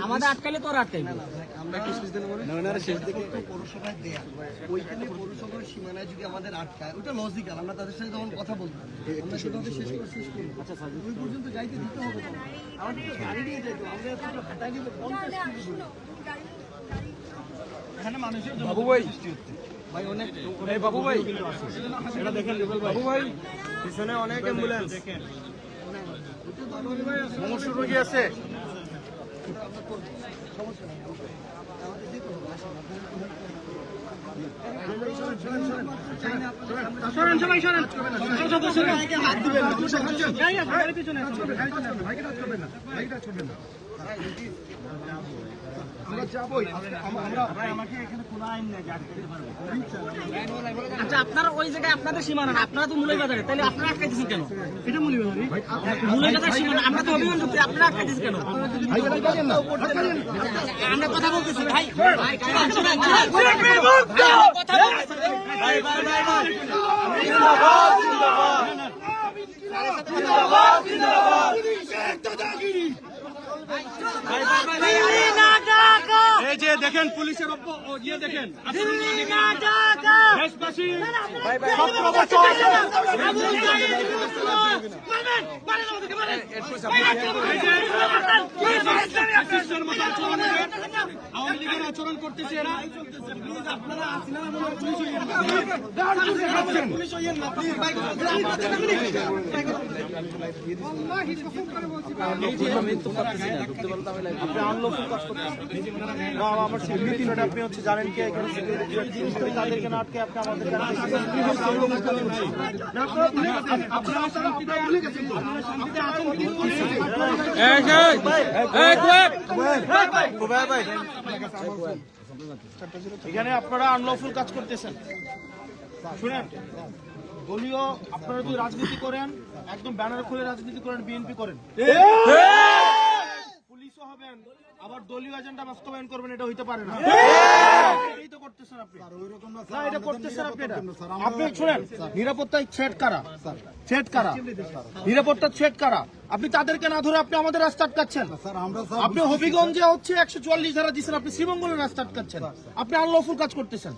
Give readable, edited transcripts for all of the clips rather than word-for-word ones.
আমাদের আটকালে তোর আটকাই আমরা পৌরসভায় দেয়া ওইখানে পৌরসভার সীমানায় যদি আমাদের আটকায় ওটা লজিক্যাল, আমরা তাদের সাথে যখন কথা বলবো আমরা সেভাবে শেষ করবো। আচ্ছা স্যার, ওই পর্যন্ত যাইতে দিতে হবে তো আমাদের গাড়ি নিয়ে যাইতো, আমরা এত হাঁটা গেলে এখানে মানুষের বাবু ভাই ভাই অনেক এই বাবু ভাই এটা দেখেন বাবু ভাই পিছনে অনেক অ্যাম্বুলেন্স দেখেন সমস্যা রোগী আছে। আচ্ছা, আপনারা ওই জায়গায় আপনাদের সীমানা, আপনারা তো মূলের বাজারে, তাহলে আপনারা আটকাইতেছেন কেন? এটা মূলের বাজারে, মূলের বাজার সীমানা, আমরা তো অভিমান করছি, আপনারা আটকাইতেছেন কেন? আমরা কথা বলতেছি ভাই, এই যে দেখেন পুলিশের ইয়ে দেখেন আওয়ামী লীগের আচরণ করতেছে এরা। আপনারা আমার সিকিউরিটি আপনি হচ্ছে জানেন কি এখানে সিকিউরিটি তাদেরকে না আটকে আপনি আমাদের এখানে আপনারা আনলফুল কাজ করতেছেন। শুনেন, দলীয় আপনারা যদি রাজনীতি করেন, একদম ব্যানার খুলে রাজনীতি করেন, বিএনপি করেন, পুলিশও হবেন, আবার দলীয় এজেন্ডা বাস্তবায়ন করবেন, এটা হইতে পারে না। এই তো করতেছেন আপনি, না এটা করতেছেন আপনি। আপনি শুনেন, নিরাপত্তায় থ্রেট কারা, নিরাপত্তার থ্রেট কারা? আপনি তাদেরকে না ধরে আপনি আমাদের রাস্তা আটকাচ্ছেন। আপনি হবিগঞ্জে হচ্ছে 144 ধারা দিচ্ছেন, আপনি শ্রীমঙ্গলের রাস্তা আটকাচ্ছেন, আপনি আনলফুল কাজ করতেছেন।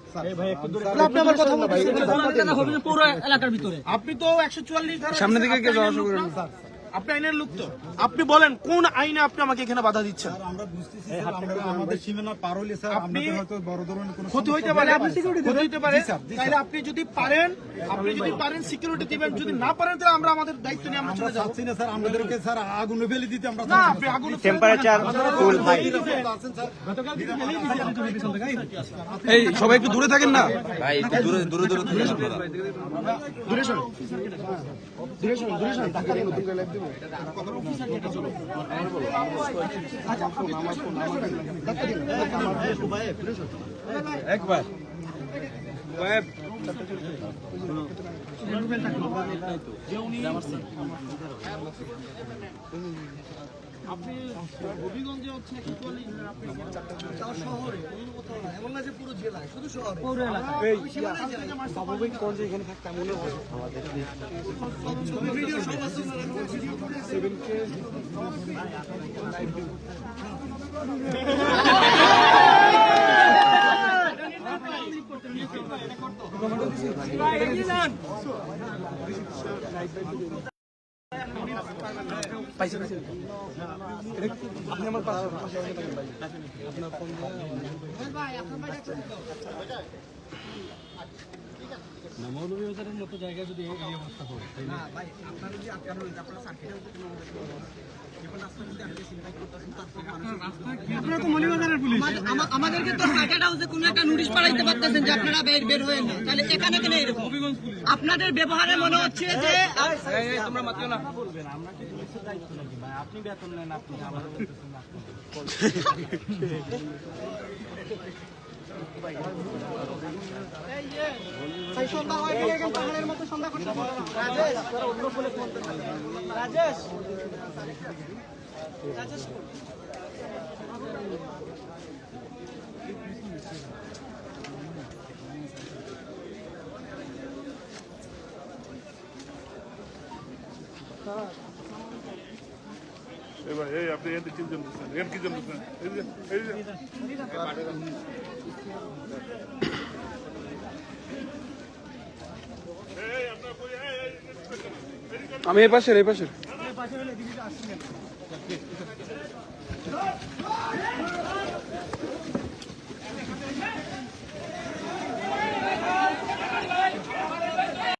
আপনি আমার কথা বলতেছেন, পুরো এলাকার ভিতরে আপনি তো 144 ধারা সামনে দিকে আপনি আইনের লোক তো, আপনি বলেন কোন আইনে আপনি আমাকে এখানে বাধা দিচ্ছেন? আমরা বুঝতেছি আমাদের সীমানা পার হইলে স্যার আপনি হয়তো বড় ধরনের কোনো ক্ষতি হইতে পারে, তাহলে আপনি যদি পারেন সিকিউরিটি দিবেন, যদি না পারেন তাহলে আমরা আমাদের দায়িত্ব নিয়ে আমরা চলে যাব। না স্যার, আমাদেরকে স্যার আগুনে ফেলে দিতে আমরা না, আপনি আগুন টেম্পারেচার ফুল ভাই। এই সবাই একটু দূরে থাকেন না ভাই, একটু দূরে দূরে দূরে থাকেন আপনারা। দূরে সরুন, একবার আপনি হবিগঞ্জে হচ্ছে শহরে এমন না যে পুরো জেলায়, শুধু শহরে আপনি আমার পাশে মৌলভীবাজারের মতো জায়গায় যদি এই অবস্থা হয়, না ভাই, আপনারা যদি আটকানো হইতে আপনারা সার্কিটে আমাদেরকে তো সার্কিট হাউসে কোনো একটা নোটিশ পাঠাইতে পারতেছেন যে আপনারা বের হয়ে না, তাহলে এখানে কেন এরকম? আপনাদের ব্যবহারে মনে হচ্ছে যে তোমরা মাতিও না বলবেন, আমরা কি পুলিশের দায়িত্ব নাকি ভাই? আপনি বেতন নেন, আপনি আমাদের বলতেছেন না। সন্ধ্যা হয়ে গেলে কিন্তু পাহাড়ের মতো সন্ধ্যা করতে রাজেশ এবার এই আপনি এর কি জন্য এর কি জন্য এই যে আমি এই পাশের